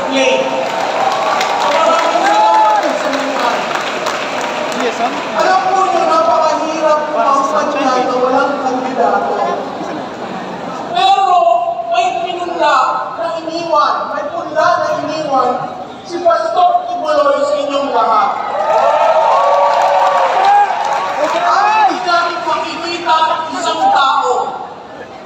claim. Maraming salamat sa mga. Alam po nyo, napakahirap kampanya na walang kandidato. Pero may pinula na iniwan, may punla na iniwan si Pastor Kibuloy sa inyong lahat. Hindi namin makikita isang tao,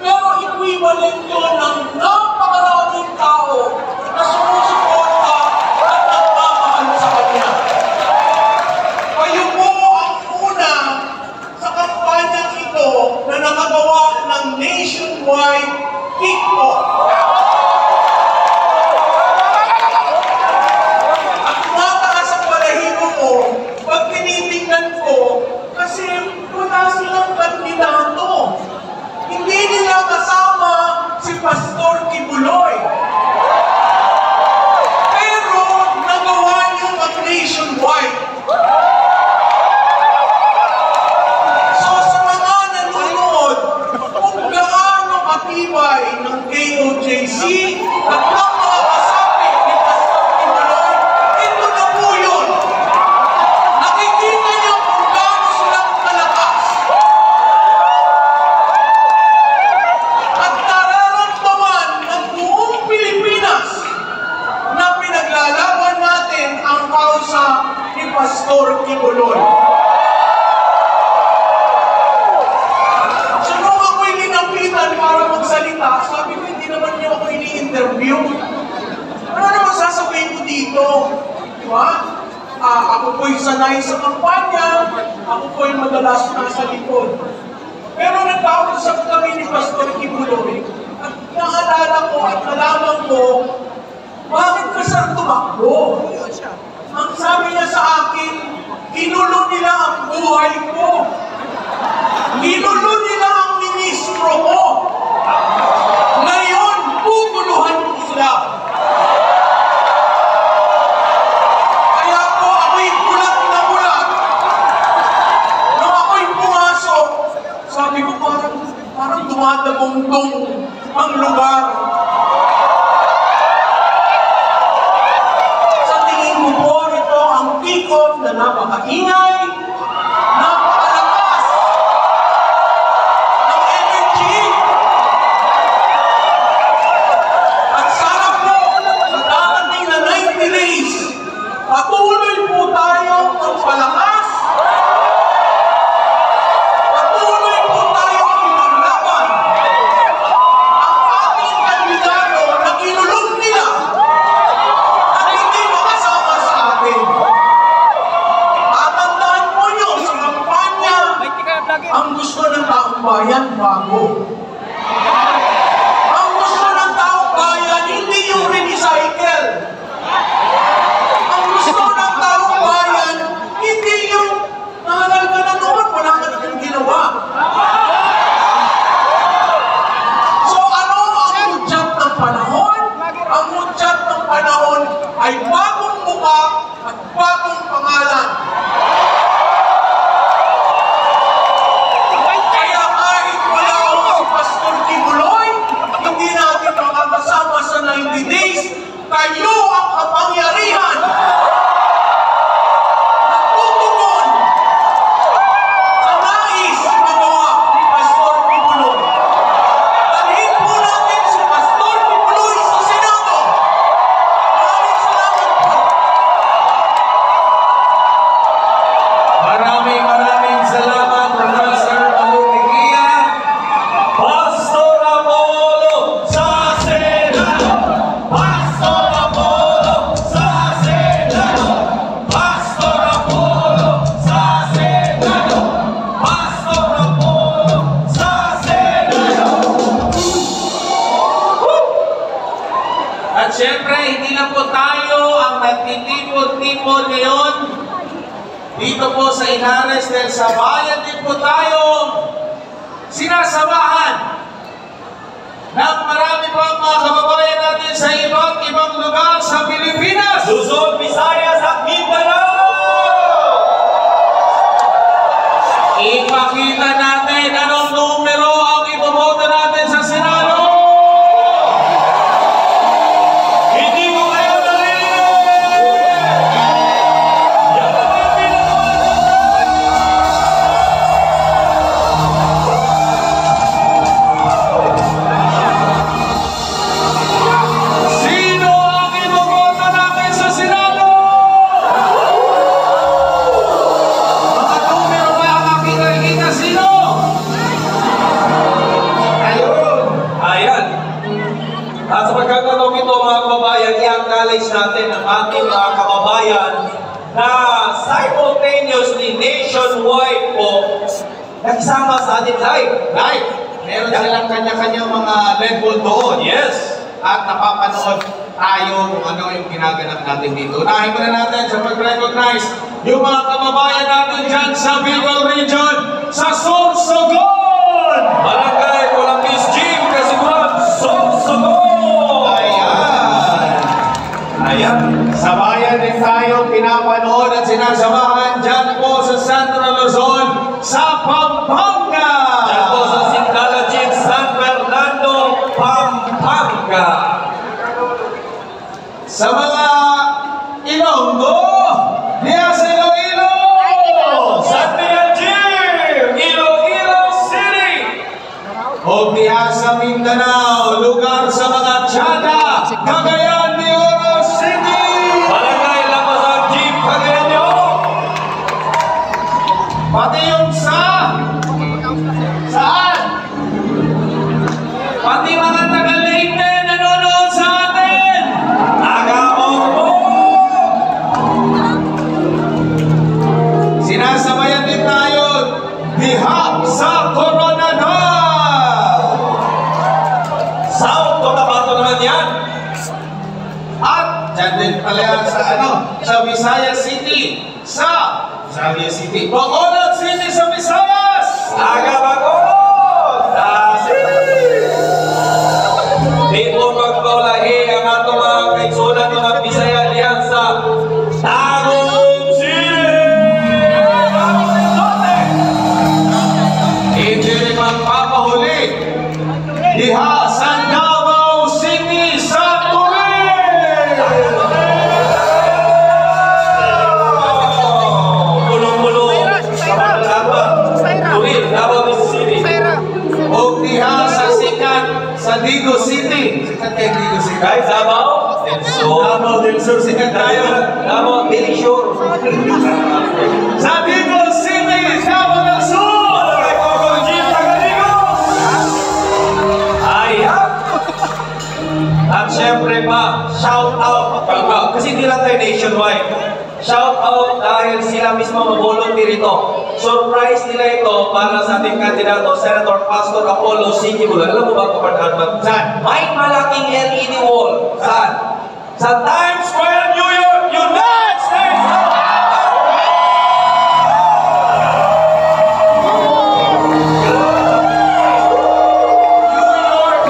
pero equivalent yun ng napakaraming tao na sumusuporta at nagmamahal sa kanya. Kayo po ang una sa kampanyang ito na nakagawa ng nationwide kick-off. At mataas ang balahibo ko pag tinitingnan ko kasi wala silang kandidato. Hindi nila kasama si Pastor Kibuloy. Pero nagawa niyo ang nationwide. So sa mga nanonood, kung gaano matibay ng KOJC at ng mga kasapi ni Pastor Kibuloy, ito na po yun. Nakikita niyo kung gaano silang malakas. At nararamdaman ng buong Pilipinas na pinaglalaban natin ang kausa ni Pastor Kibuloy. So nung ako'y linapitan para magsalita, sabi ko hindi naman niyo ako ini-interview. Ano naman sasabihin ko dito? Diba? Ako po'y sanay sa kampanya, ako po'y madalas nasa likod. Pero nagkausap kami ni Pastor Kibuloy at naalala ko at nalaman ko, bakit ka sir tumakbo? Ang sabi niya sa akin, ginulo nila ang buhay ko. Ginulo nila ang ministro ko. Ngayon, pupuluhan ko sila. Kaya po ako'y bulat na bulat. Nung ako'y pumasok, sabi ko parang dumadagongdong ang lugar. Sa tingin ko po, ito ang kick-off na napakaingay, napakalakas ng energy. At sana po, sa darating na 90 days, patuloy po tayong magpalakas. Patuloy po tayong ipaglaban ang ating kandidato na kinulong nila at hindi makasama sa atin. Tatandaan po nyo sa kampanya, ang gusto ng taong bayan bago. Ang gusto ng taong bayan hindi yung recycle. Ang gusto ng taong bayan hindi yung nahalal ka na noon, wala ka nang ginawa. So ano ang hudyat ng panahon? Ang hudyat ng panahon ay bagong mukha at bagong pangalan. Kaya kahit wala ako si Pastor Kibuloy, hindi natin makakasama sa 90 days, kayo ang kapangyarihan na tutugon sa nais magawa ni Pastor Kibuloy. Dalhin po natin si Pastor Kibuloy sa Senado. Maraming salamat po. Maraming salamat, Professor Alumigia. Pastor Apollo sa Senado! Pastor Apollo sa Senado! Pastor Apollo sa Senado! Pastor Apollo sa Senado! At syempre, hindi lang po tayo ang nagtitipon-tipon ngayon dito po sa Inares, dahil sa bayan din po tayo sinasamahan ng marami pang mga kababayan natin sa iba't ibang lugar sa Pilipinas, Luzon, Visayas at Mindanao. Ipakita natin anong numero ang iboboto natin sa Senado. Hindi ko kayo At sa pagkakataong ito, mga kababayan, i-acknowledge natin ang ating mga kababayan na simultaneously nationwide po nagsama sa ating live. Right. Meron silang kanya-kanyang mga level doon. Yes. At napapanood tayo kung ano yung ginaganap natin dito. Unahin muna natin sa pag-recognize yung mga kababayan natin dyan sa Bicol Region, sa Sorsogon! Barangay Colampis Gym, Kasiguran, Sorsogon! Ayan. Sa bayan din tayo pinapanood at sinasamahan dyan po sa Central Luzon, sa Pampanga! Yan po sa Singdala Gym, San Fernando, Pampanga. Sa mga Ilonggo, diya sa Iloilo! San Miguel Gym, Iloilo City! O diya sa Mindanao, lugar sa mga Tiyada, Cagayan de Oro City! Barangay Lamazan Gym, Cagayan de Oro! Pati yung saan? Pati mga taga Leyte nanonood sa atin! Taga-Oro! Sinasabayan din tayo diha sa Coronadal! South Cotabato naman yan! At dyan din pala yan sa Visayas City. Sa Visayas City. Bacolod City sa Visayas! Taga-Bacolod! Di po magpaulahi ang atong mga kaigsunan ng mga Bisaya diyan sa Tagum City! Hindi rin magpapahuli. Diha sa Davao City sa Turin! Pulo-pulo sa Manalapan, Turin, Davao City. O diha sa sikat sa Digo City. Sikat kayo Digo City. Kahit Davao, Davao del Sur, sikat tayo. Davao, very sure. Sa Digo City, Davao del Sur! Ayan! At syempre pa, shout out kasi hindi lang tayo nationwide. Shout out dahil sila mismo mag-volunteer ito. Surprise nila ito para sa ating kandidato, Senator Pastor Apollo Siquibula. Alam mo ba kung paano? Saan? May malaking LED wall. Saan? Sa Times Square, New York, United States of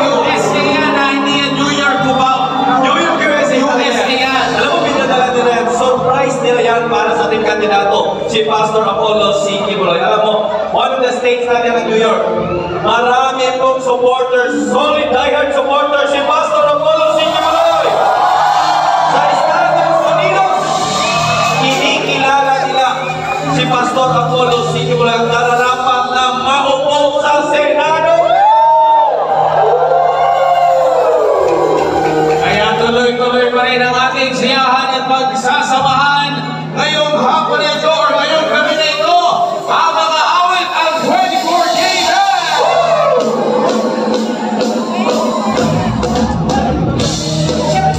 USA yan, hindi yan New York, Cubao. New York, USA. USA yan. Alam mo, pinadala nila yan. Surprise nila yan para sa ating kandidato, si Pastor Apollo Siquibula. Alam mo, one of the states natin ng New York, marami pong supporters, solid diehard supporters, si Pastor Apollo Siquibula. Sa Estados Unidos, kinikilala nila si Pastor Apollo Siquibula ang nararapat na maupo sa Senado. Kaya tuloy-tuloy pa rin ang ating siyahan at pagsasamahan ngayong hapon na ito or ngayong gabi na ito ang mga awit ang 24K na!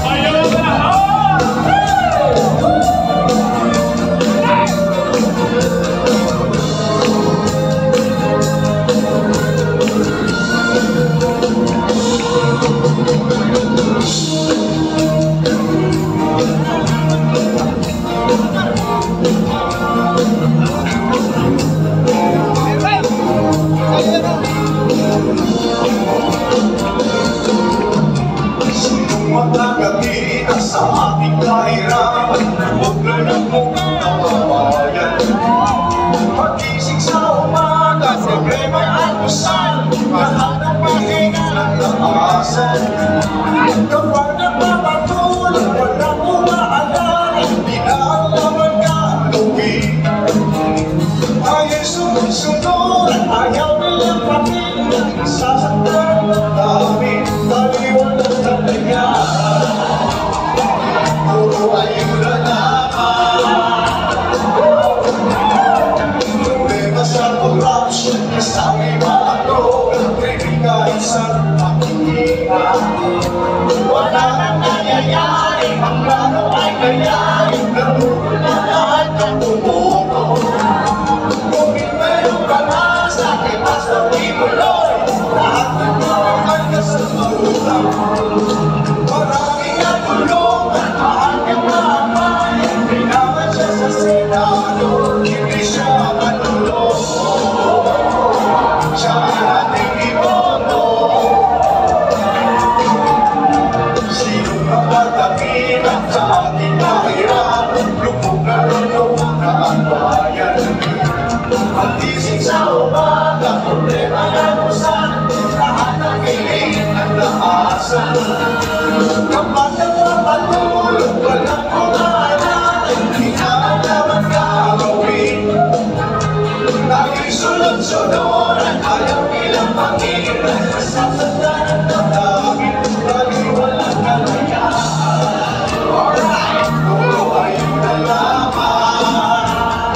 Ayaw na! Magkakakita sa ating kahirapan, huwag na ng mukhang kababayan. Pagising sa umaga, problema at usal, lahat ng pahinga ng aasan. Kapag nagpapatulog, walang umaalan, di na alaman ka ang luwi. Ayaw sumusunod, ayaw nilang patingin, sasaktan ng dami, taliwanag na nangyari. Puro ayuda naman. Problema sa corruption, kasama mga droga, kriminal sa pangihina. plano ay kayain Nagmumula lahat ng tumuto Ngunit mayroong pag-asa kay Pastor Kibuloy Lahat ng naman kasalutan Maraming natulungan, mahal ng mamay Pinaman siya sa Senado, hindi siya matulog Siya ang ating iboto Sino ka matakilan sa ating kahirap Lubog na ang bayan At isip sa umaga, problema na kusan Lahat ng kilig at naasan Kapag nagpapatulog, walang kumanan Hindi na naman gagawin Lagi sunod-sunuran, ayaw nilang pangilan Masasagdan ang damdamin, lagi walang kalayaan Alright, puro ayaw na laman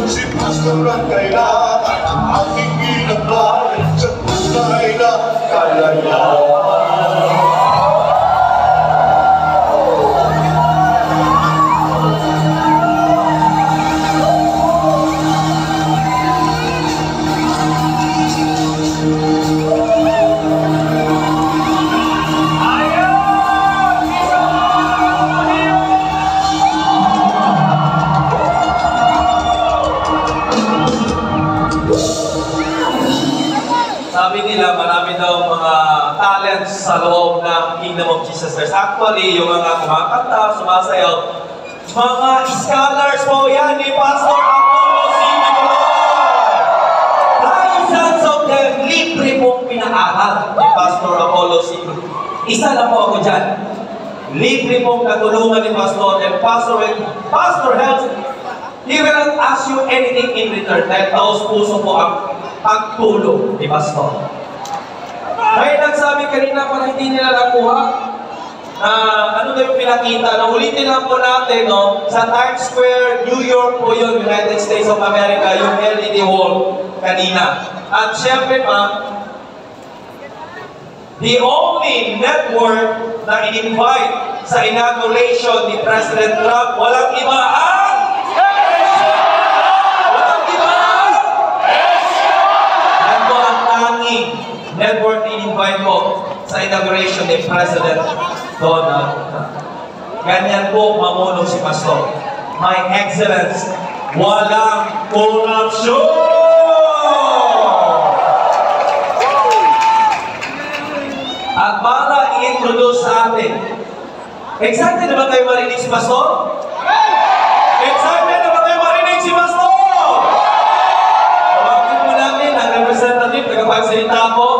Si Pastor ang kailangan, ang aking ginagawa Sa pusay na kalayaan Sabi nila, marami daw mga talents sa loob ng Kingdom of Jesus Christ. Actually, yung mga kumakanta, sumasayaw, mga scholars po yan ni Pastor Apollo C. Kibuloy. Thousands of them, libre pong pinaaral ni Pastor Apollo C. Kibuloy. Isa lang po ako dyan. Libre pong natulungan ni Pastor and Pastor helps. He will not ask you anything in return. Dahil taos puso po ang pagtulong ni Pastor. Dahil nagsabi kanina para hindi nila nakuha, ano na yung pinakita, na ulitin lang po natin, no? Sa Times Square, New York po yun, United States of America, yung LED wall kanina. At syempre pa, the only network na in-invite sa inauguration ni President Trump, walang iba ang network in-invite ko sa inauguration ni President Donald Trump. Ganyan po mamulong si Pastor. My Excellence, walang korupsyon! At para i-introduce sa atin, excited na ba kayo marinig si Pastor? Excited na ba kayo marinig si Pastor? Tawagin po namin ang representative, tagapagsalita po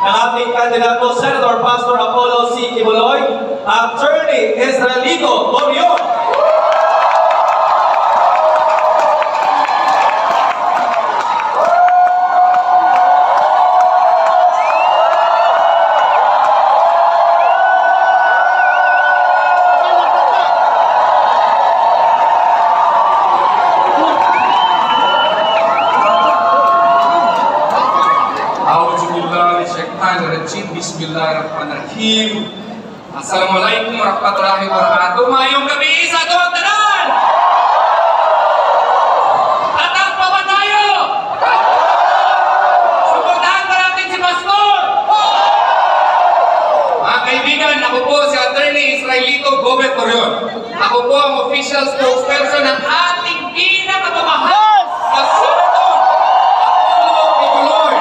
ng ating kandidato, Senator Pastor Apollo C. Kibuloy, Attorney Israelito Torion. Bismillahirrahmanirrahim. Assalamualaikum warahmatullahi wabarakatuh. Mayong gabi sa ato tanan. Tatak pa ba tayo? Suportahan ba natin si Pastor? Mga kaibigan, ako po si Attorney Israelito Gobet Torion. Ako po ang official spokesperson ng ating pinakamamahal na Senator Apollo Kibuloy.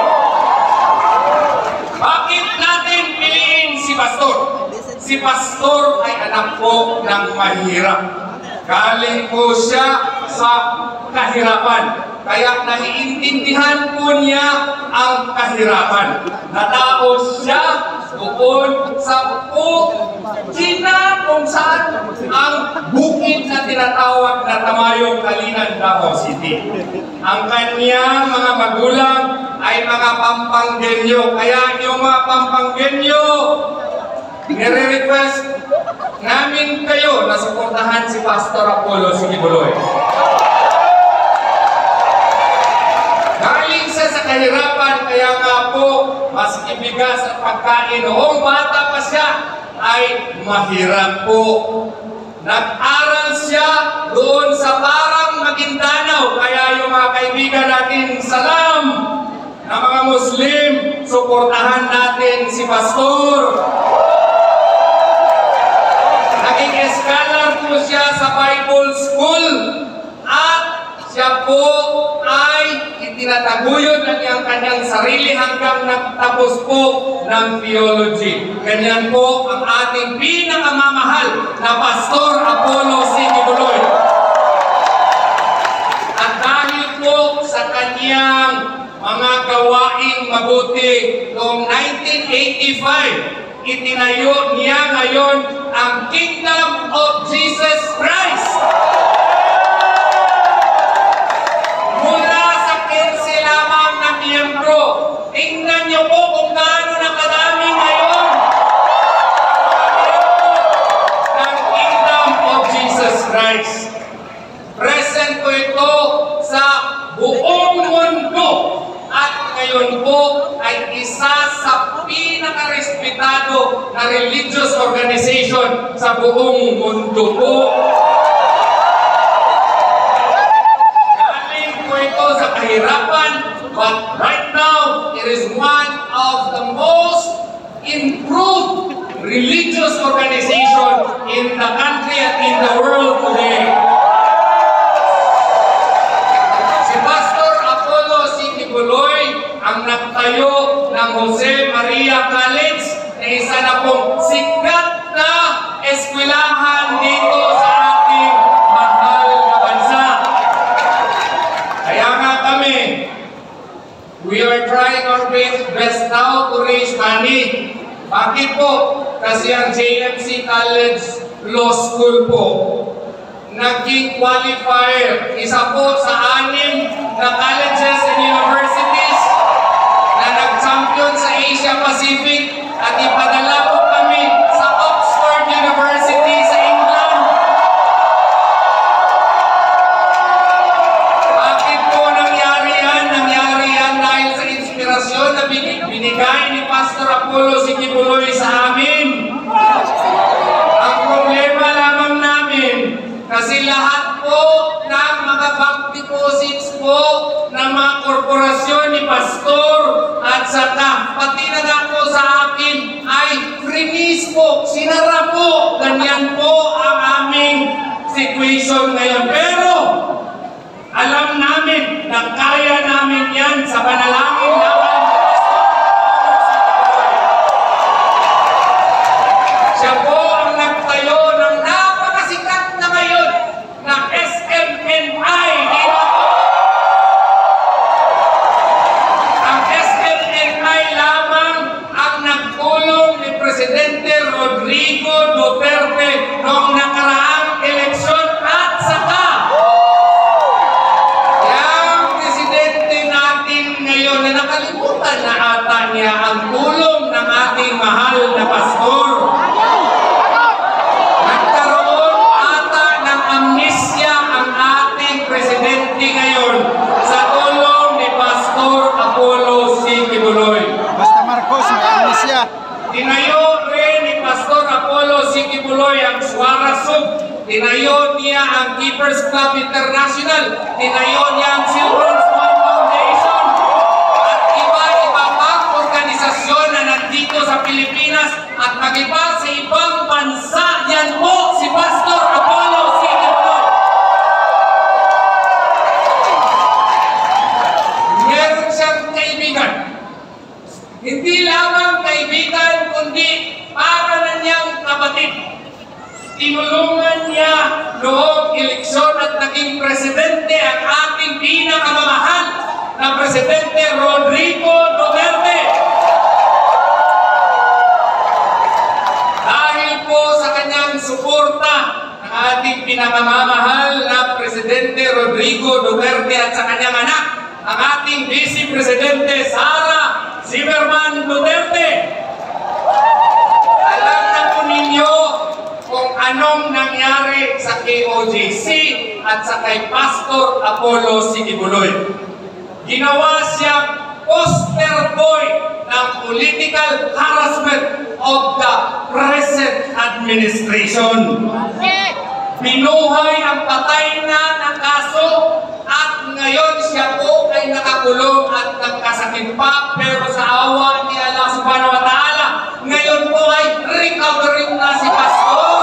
Bakit natin piliin si Pastor? Si Pastor ay anak po ng mahirap. Galing po siya sa kahirapan. Kaya naiintindihan po niya ang kahirapan. Nataos siya doon sa China kung saan ang bukid na tinatawag na Tamayong Kalinan, Davao City. Ang kanyang mga magulang ay mga Pampanggenyo. Kaya yung mga Pampanggenyo, nire-request namin kayo na suportahan si Pastor Apollo C. Kibuloy. Galing siya sa kahirapan, kaya nga po mas ibigas at pagkain. Noong bata pa siya, ay mahirap po. Nag-aral siya doon sa Parang Maguindanao, kaya yung mga kaibigan natin salam na mga Muslim, suportahan natin si Pastor. Naging scholar po siya sa Bible School at siya po ay itinataguyod ng iyang kanyang sarili hanggang nagtapos po ng theology. Ganyan po ang ating pinakamamahal na Pastor Apollo C. Kibuloy. At dahil po sa kanyang mga gawaing mabuti noong 1985, itinayo niya ngayon ang Kingdom of Jesus Christ. Mula sa 15 lamang na miyembro, tingnan niyo po kung gaano na kadami ngayon ng Kingdom of Jesus Christ. Present po ito sa buong mundo at ngayon po ay isa sa pinaka-respetado na religious organization sa buong mundo po. Galing po ito sa kahirapan, but right now, it is one of the most improved religious organization in the country and in the world today. Si Pastor Apollo C. Kibuloy ang nagtayo ng Jose Maria College na isa na pong sikat na eskwelahan dito sa ating mahal na bansa. Kaya nga kami, we are trying our best now to raise money. Bakit po? Kasi ang JMC College Law School po, naging qualifier, isa po sa 6 na colleges and universities na nag-champion sa Asia Pacific at ipadala po kami sa Oxford University sa England. Bakit po nangyari yan? Nangyari yan dahil sa inspirasyon na binigay ni Pastor Apollo C. Kibuloy sa amin. Ang problema lamang namin, kasi lahat po ng mga bank deposits po ng mga korporasyon ni Pastor at saka pati na nga po sa akin ay freeze po, sinara po. Ganyan po ang aming situation ngayon. Pero alam namin na kaya namin yan sa panalangin naman. Siya po ang nagtayo ng napakasikat na ngayon na SMNI. Ang SMNI lamang ang nagtulong ni Presidente Rodrigo Duterte noong nakaraang eleksyon at saka yung presidente natin ngayon na nakalimutan na ata niya ang tulong ng ating mahal na pastor. Nagkaroon ata ng amnesya ang ating presidente ngayon sa tulong ni Pastor Apollo C. Kibuloy. Basta Marcos, may amnesia. Tinayo rin ni Pastor Apollo C. Kibuloy ang Suara Sub. Tinayo niya ang Keepers Club International. Tinayo niya ang Children's Fund Foundation. At iba-iba pang organisasyon na nandito sa Pilipinas at mag-iba sa ibang bansa. Yan po si Pastor Apollo C. Kibuloy. Meron siyang kaibigan. Hindi lamang kaibigan, kundi para na niyang kapatid. Tinulungan niya noong eleksyon at naging presidente ang ating pinakamamahal na Presidente Rodrigo Duterte. Dahil po sa kanyang suporta ng ating pinakamamahal na Presidente Rodrigo Duterte at sa kanyang anak, ang ating Vice Presidente Sara Zimmerman Duterte. Alam na po ninyo kung anong nangyari sa KOJC at sa kay Pastor Apollo C. Kibuloy. Ginawa siyang poster boy ng political harassment of the present administration. Binuhay ang patay na ng kaso at ngayon siya po ay nakakulong at nagkasakit pa, pero sa awa ni Allah subhanahu wa ta'ala, ngayon po ay recovering na si Pastor.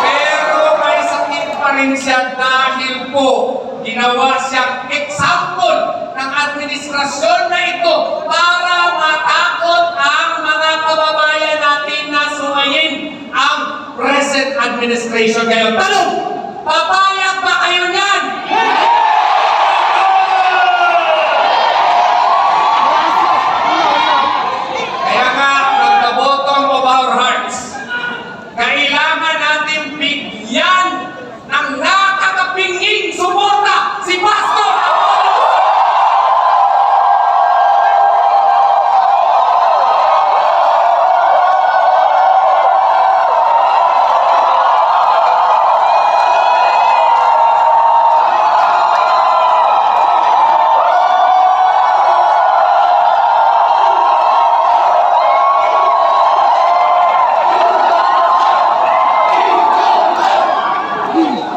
Pero may sakit pa rin siya dahil po ginawa siyang example ng administrasyon na ito para matakot ang mga kababayan natin na sumayin ang present administration ngayon. Tanong, papayag ba kayo niyan? Kaya nga, from the bottom of our hearts, kailangan natin bigyan ng nakakapinging suporta si Pastor Apollo.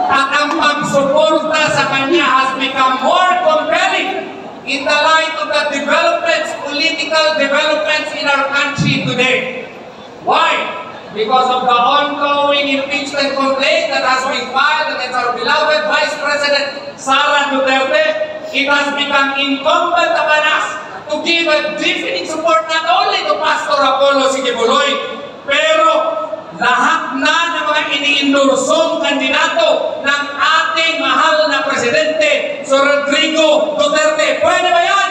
At ang pagsuporta sa kanya has become more compelling in the light of the developments, political developments in our country today. Why? Because of the ongoing impeachment complaint that has been filed against our beloved Vice President Sara Duterte, it has become incumbent upon us to give a definite support not only to Pastor Apollo Sikibuloy, pero lahat na ng mga iniindorsong kandidato ng ating mahal na presidente, Sir Rodrigo Duterte. Pwede ba yan?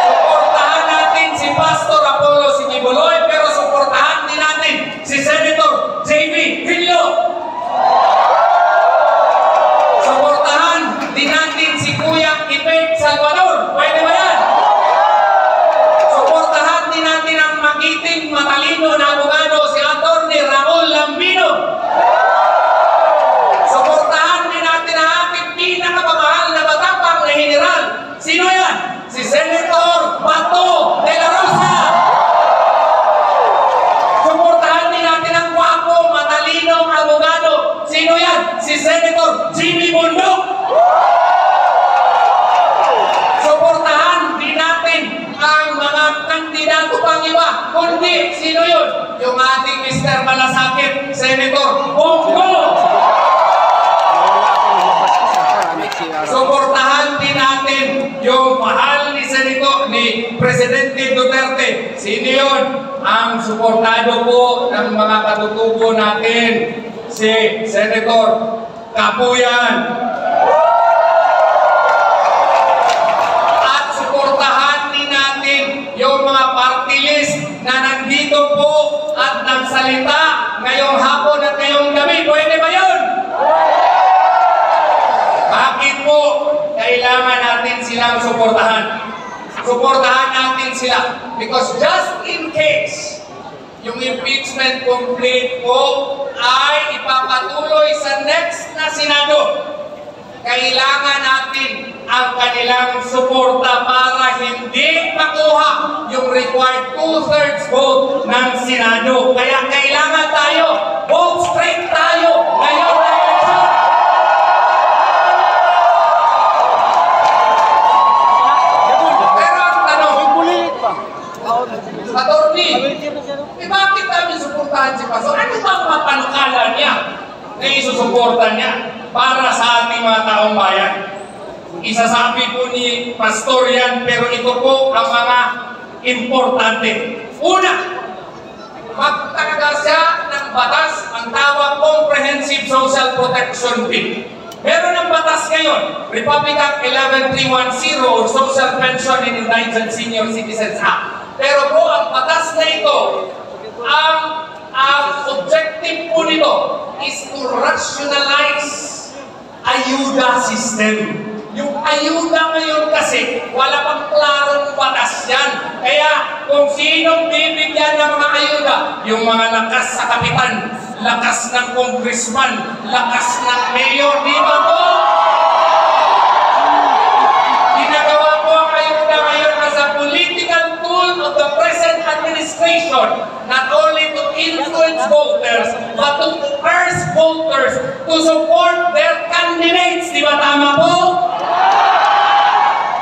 Suportahan natin si Pastor Apollo Sikibuloy, pero suportahan din natin si Senator J.V. Hillo. Suportahan din natin si Kuya Ipek Salvador. Pwede ba yan? Suportahan din natin ang magiting matalino na abogado si Atty. Raul Lambino. Suportahan din natin ang ating pinakamamahal na matapang na general. Sino yan? Si Senator Bato de la Rosa. Suportahan din natin ang gwapo, matalinong abogado. Sino yan? Si Senator Jimmy Bundok. Suportahan din natin ang mga kandidato pang iba. Kundi, sino yun? Yung ating Mr. Malasakit, Senator Bongo. Suportahan din natin yung mahal ni Presidente Duterte. Sino yun? Ang suportado po ng mga katutubo natin, si Senator Kapuyan. At suportahan din natin yung mga party list na nandito po at nagsalita ngayong hapon at ngayong gabi. Pwede ba yun? Bakit po kailangan natin silang suportahan? Suportahan natin sila because just in case yung impeachment complaint po ay ipapatuloy sa next na Senado, kailangan natin ang kanilang suporta para hindi makuha yung required 2/3 vote ng Senado. Kaya kailangan tayo, vote straight tayo ngayon na election. Pero ang tanong, Attorney, bakit namin suportahan si Pastor? Ano ba ang mga panukala niya na isusuporta niya para sa ating mga taong bayan? Isasabi po ni Pastor yan, pero ito po ang mga importante. Una, magtalaga siya ng batas ang tawag Comprehensive Social Protection Bill. Meron ng batas ngayon, Republic Act 11310 or Social Pension and Indigent Senior Citizens Act. Pero po ang batas na ito, ang objective po nito is to rationalize ayuda system. Yung ayuda ngayon kasi, wala pang klarong batas yan. Kaya kung sinong bibigyan ng mga ayuda, yung mga lakas sa kapitan, lakas ng congressman, lakas ng mayor, di ba po? Ginagawa po ang ayuda voters, but to urge voters to support their candidates. Di ba tama po?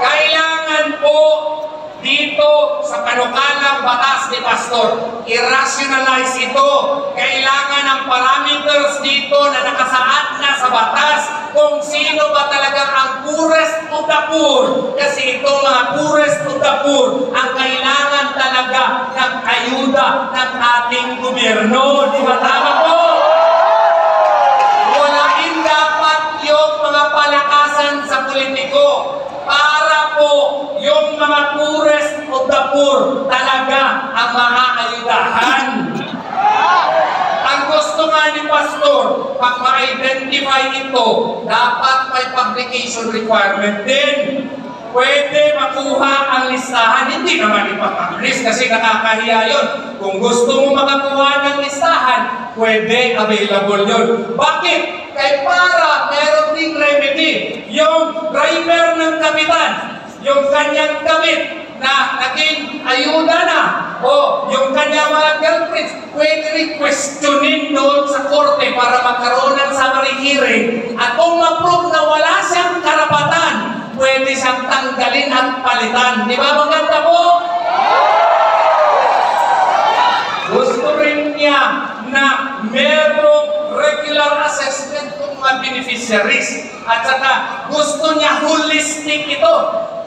Kailangan po dito sa panukalang batas ni Pastor, i-rationalize ito. Kailangan ang parameters dito na nakasaad na sa batas kung sino ba talaga ang poorest of the poor. Kasi ito mga poorest of the poor ang kailangan talaga ng ayuda ng ating gobyerno. Di ba tama po? Walain dapat yung mga palakasan sa politiko para po yung mga poorest of the poor talaga ang maaayudahan. Ang gusto nga ni Pastor, pag ma-identify ito, dapat may publication requirement din. Pwede makuha ang listahan, hindi naman ipapublish kasi nakakahiya yun. Kung gusto mo makakuha ng listahan, pwede available yun. Bakit? Kaya para meron ding remedy. Yung driver ng kapitan, yung kanyang kabit na naging ayuda na, o yung kanyang mga girlfriends, pwede rin questionin doon sa korte para magkaroon ng summary hearing. At kung ma-prove na wala siyang karapatan, pwede siyang tanggalin at palitan. Di ba maganda po? Gusto rin niya na merong regular assessment ng mga beneficiaries. At saka gusto niya holistic ito.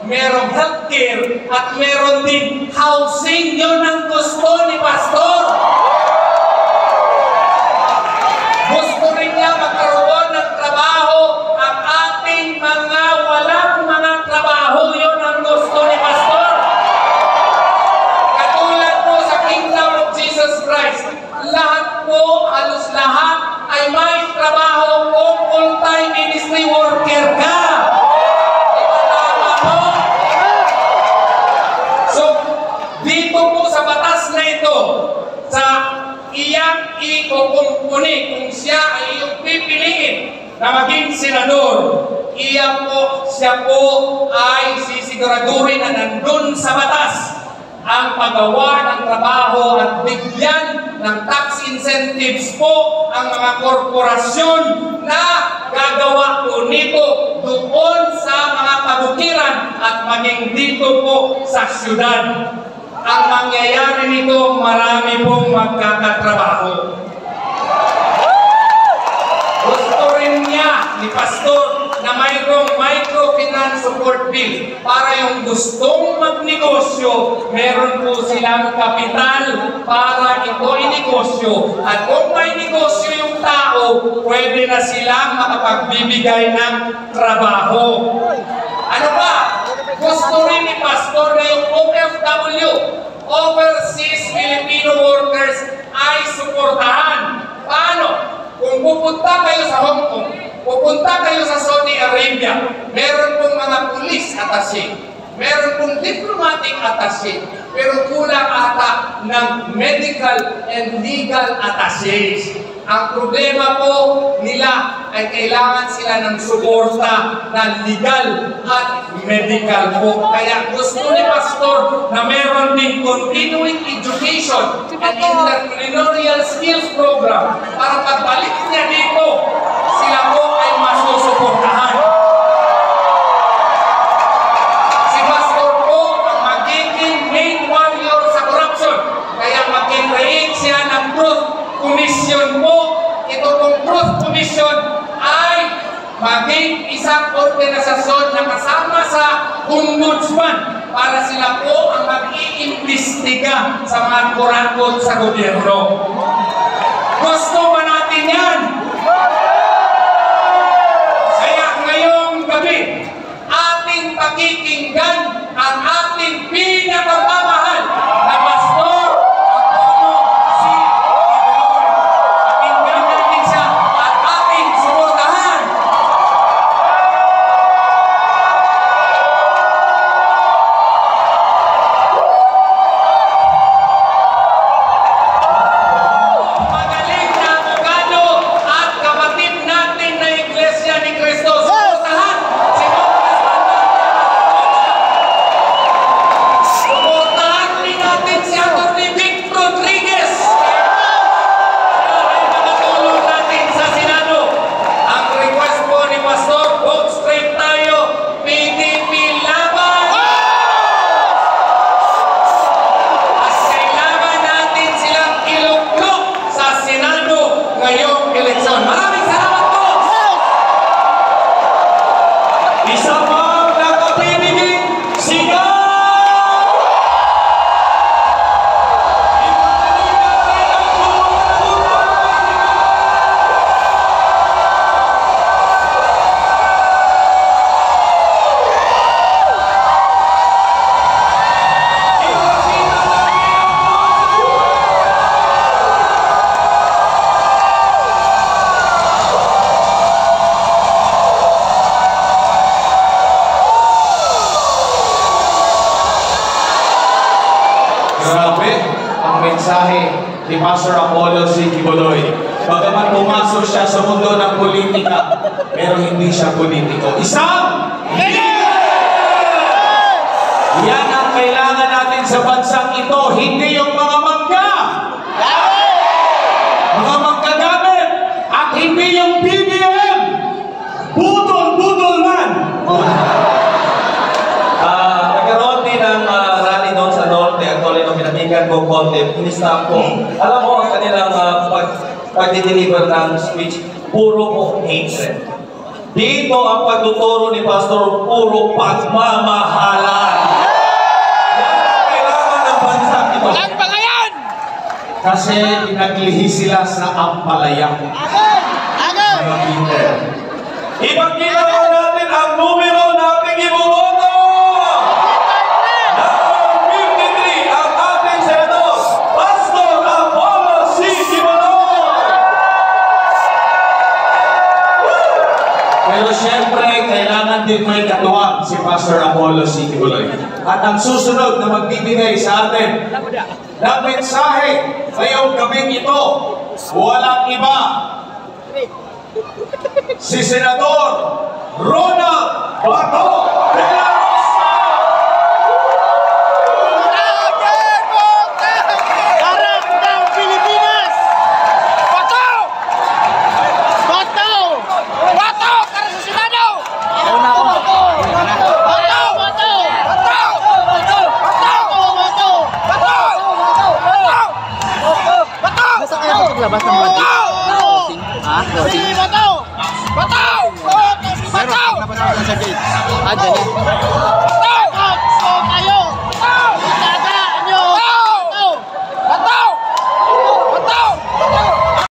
Merong healthcare at meron din housing. Yun ang gusto ni Pastor. Gusto rin niya magkaroon ng trabaho ang ating mga walang mga trabaho. Yun ang gusto ni Pastor. Katulad po sa Kingdom of Jesus Christ, lahat po, halos lahat ay may trabaho kung full-time ministry worker ka. Dito po sa batas na ito, sa iyang ikukumpuni, kung siya ay iyong pipiliin na maging senador, siya po ay sisiguraduhin na nandun sa batas ang paggawa ng trabaho at bigyan ng tax incentives po ang mga korporasyon na gagawa po nito doon sa mga kabukiran at maging dito po sa syudad. Ang mangyayari nito, marami pong magkakatrabaho. Gusto rin niya ni Pastor na mayroong microfinance support bill para yung gustong magnegosyo, meron po silang kapital para ito inegosyo. At kung may negosyo yung tao, pwede na silang makapagbibigay ng trabaho. Ano pa? Gusto rin ni Pastor na yung OFW, Overseas Filipino Workers, ay suportahan. Paano? Kung pupunta kayo sa Hong Kong, pupunta kayo sa Saudi Arabia, meron pong mga police attaché, meron pong diplomatic attaché, pero kulang ata ng medical and legal attachés. Ang problema po nila ay kailangan sila ng suporta na legal at medical po. Kaya gusto ni Pastor na meron din continuing education and entrepreneurial skills program para pagbalik niya dito, sila po ay masusuportahan. Si Pastor po ang magiging main warrior sa corruption. Kaya mag-create siya ng Truth Commission po. Ito pong Truth Commission ay maging isang organisasyon na kasama sa Ombudsman para sila po ang mag-iimbestiga sa mga korupsyon sa gobyerno. Gusto ba natin yan? Kaya ngayong gabi, ating pakikinggan ang ating pinakamamahal na Pastor Apollo C. Pakinggan natin siya at ating suportahan. Magaling na abogado at kapatid natin na Iglesia ni Cristo. Suportahan si Congressman Grabe ang mensahe ni Pastor Apollo C. Quiboloy. Bagaman pumasok siya sa mundo ng politika, pero hindi siya politiko. Isang yan ang kailangan natin sa bansang ito, hindi yung mga mangga, mga manggagamit, at hindi yung BBM. Budol-budol man. Nagkaroon din ng rally doon sa Norte. Actually, nung pinatigan ko konti, in-stop ko. Alam mo, ang kanilang pag-deliver ng speech, puro po hatred. Dito ang pagtuturo ni Pastor, puro pagmamahalan. Yan ang kailangan ng bansa ito. Walang pa ngayon! Kasi pinaglihi sila sa ampalaya. Agad! Mga Peter. Ipagkita naman natin ang numero nating iboboto! Number 53, ang ating senador, Pastor Apollo C. Quiboloy! Pero siyempre, kailangan din may katuwang si Pastor Apollo C. Quiboloy. At ang susunod na magbibigay sa atin ng mensahe ngayong gabing ito, walang iba, si Senador Ronald Bato de la Rosa! Harap ng Pilipinas! Bato! Bato! Bato! Para sa Senado! Bato! Bato! Bato! Bato! Bato! Bato! Bato! Bato! Basta kaya paglabas ng body? Ha? Si Bato! Bato! Meron, Bato! napasabi lang sa gate. Ah, dyan.